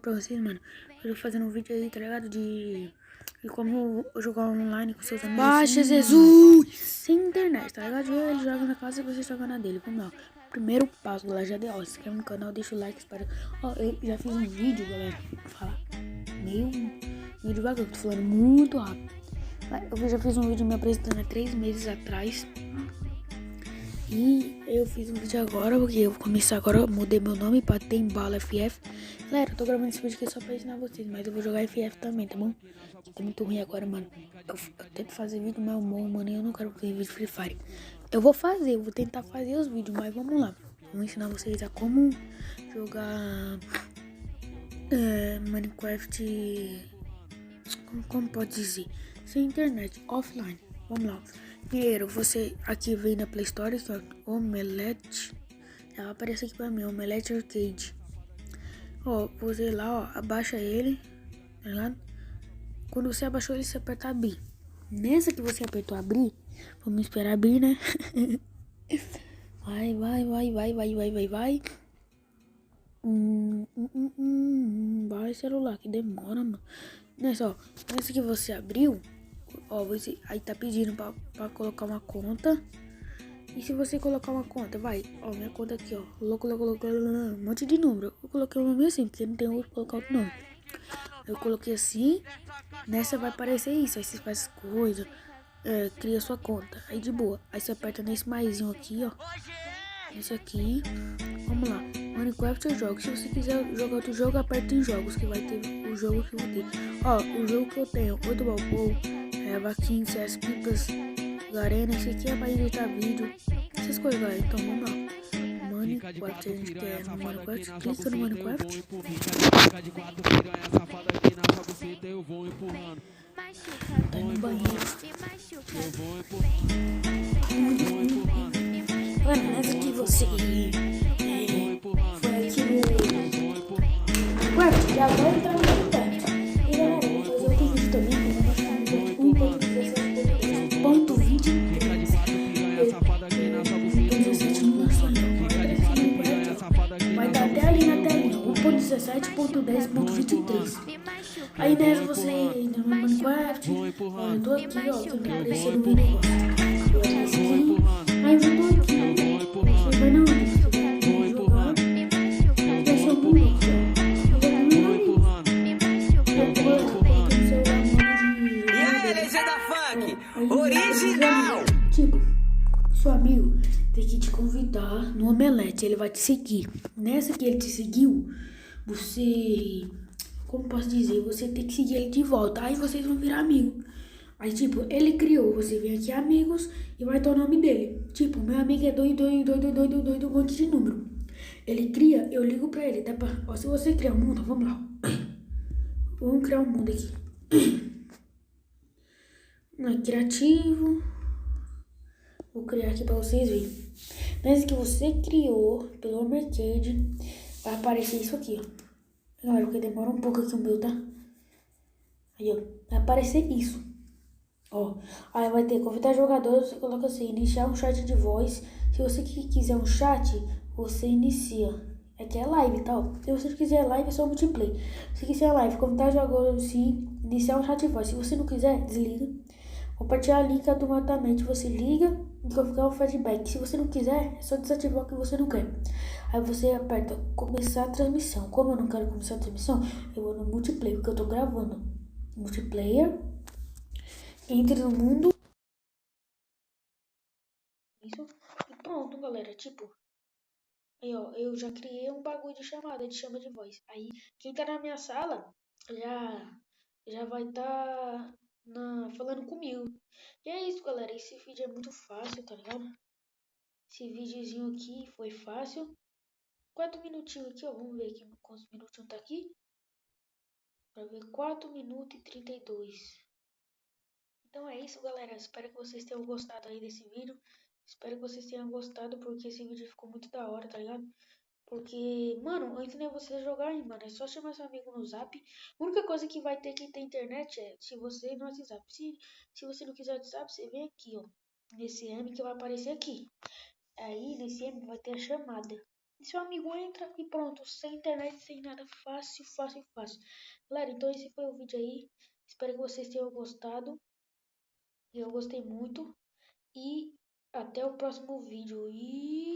pra vocês, mano. Eu tô fazendo um vídeo aí, tá ligado? De como jogar online com seus amigos. Baixa Jesus! Sem internet, tá ligado? Ele joga na casa e você joga na dele. Vamos lá. Primeiro passo, galera, já deu. Ó, se inscreve no canal, deixa o like, espera. Ó, eu já fiz um vídeo, galera. Vou falar meio devagar, eu tô falando muito rápido. Eu já fiz um vídeo me apresentando há 3 meses atrás. E eu fiz um vídeo agora, porque eu vou começar agora, eu mudei meu nome pra Tembala FF. Galera, eu tô gravando esse vídeo aqui só pra ensinar vocês, mas eu vou jogar FF também, tá bom? Que tá muito ruim agora, mano. Eu tento fazer vídeo, mas mano, eu não quero fazer vídeo Free Fire. Eu vou tentar fazer os vídeos, mas vamos lá. Vou ensinar vocês a como jogar Minecraft, como pode dizer, sem internet, offline. Vamos lá. Primeiro, você aqui vem na Play Store, que é Omelete. Ela aparece aqui pra mim, Omelete Arcade. Ó, você lá, ó, abaixa ele, tá ligado? Quando você abaixou ele, você aperta abrir. Nessa que você apertou abrir, vamos esperar abrir, né? Vai. Vai, celular, que demora, mano. Nessa que você abriu, ó, você aí tá pedindo pra colocar uma conta. E se você colocar uma conta, vai, ó, minha conta aqui, ó, colocou um monte de número. Eu coloquei o nome assim, porque não tem outro colocar outro nome. Eu coloquei assim, nessa vai aparecer isso, aí você faz coisa, cria sua conta, aí de boa. Aí você aperta nesse maisinho aqui, ó, esse aqui, vamos lá, Minecraft eu jogo. Se você quiser jogar outro jogo, aperta em jogos, que vai ter o jogo que eu vou ter. Ó, o jogo que eu tenho, 8 Balboa, Vaquinha, CS Pipas, Garena, esse aqui é pra editar vídeo, essas coisas, galera. Então vamos lá. Minecraft, a gente quer no Minecraft, clica no Minecraft. Tá no banheiro. Mano, mas aqui você foi aqui no Minecraft, já vai entrar no Minecraft. E galera, eu vou fazer outro vídeo também, que eu vou baixar no ponto 23. Vai dar até ali na telinha, 1.17.10.23. Aí nessa você entra no Minecraft, ó, eu tô aqui, ó, que tá aparecendo o negócio. Aí eu tô aqui, você vai na onde? Você vai jogar, vai ser um mundo, original! Tipo, seu amigo tem que te convidar no Omelete, ele vai te seguir. Nessa que ele te seguiu, você, como posso dizer, você tem que seguir ele de volta. Aí vocês vão virar amigos. Aí tipo, ele criou, você vem aqui amigos e vai ter o nome dele. Tipo, meu amigo é doido, um monte de número. Ele cria, eu ligo pra ele, tá? Ó, se você criar um mundo, vamos lá. Vamos criar um mundo aqui. Criativo. Vou criar aqui pra vocês verem. Nesse que você criou pelo Arcade, vai aparecer isso aqui, ó. Galera, porque demora um pouco aqui o meu, tá? Aí, ó, vai aparecer isso. Ó, aí vai ter convidar jogadores, você coloca assim, iniciar um chat de voz. Se você quiser um chat, você inicia. Aqui é live, tá? Ó. Se você quiser live, é só multiplayer. Se quiser live, convidar jogadores, sim, iniciar um chat de voz. Se você não quiser, desliga. Compartilhar link automaticamente, você liga e configurar o feedback. Se você não quiser, é só desativar o que você não quer. Aí você aperta começar a transmissão. Como eu não quero começar a transmissão, eu vou no multiplayer, porque eu tô gravando. Multiplayer. Entre no mundo. Isso. E pronto, galera. Tipo. Aí, ó. Eu já criei um bagulho de chamada, de chama de voz. Aí, quem tá na minha sala já vai tá falando comigo. E é isso, galera. Esse vídeo é muito fácil, tá ligado? Esse videozinho aqui foi fácil. 4 minutinhos aqui, ó. Vamos ver aqui quantos minutinhos tá aqui. Pra ver 4 minutos e 32. Então é isso, galera. Espero que vocês tenham gostado aí desse vídeo. Espero que vocês tenham gostado, porque esse vídeo ficou muito da hora, tá ligado? Porque, mano, eu ensinei vocês a jogar aí, mano. É só chamar seu amigo no Zap. A única coisa que vai ter que ter internet é se você no WhatsApp. Se você não quiser WhatsApp, você vem aqui, ó. Nesse M que vai aparecer aqui. Aí, nesse M vai ter a chamada. E seu amigo entra e pronto, sem internet, sem nada, fácil, fácil, fácil. Galera, então esse foi o vídeo aí. Espero que vocês tenham gostado. Eu gostei muito. E até o próximo vídeo. E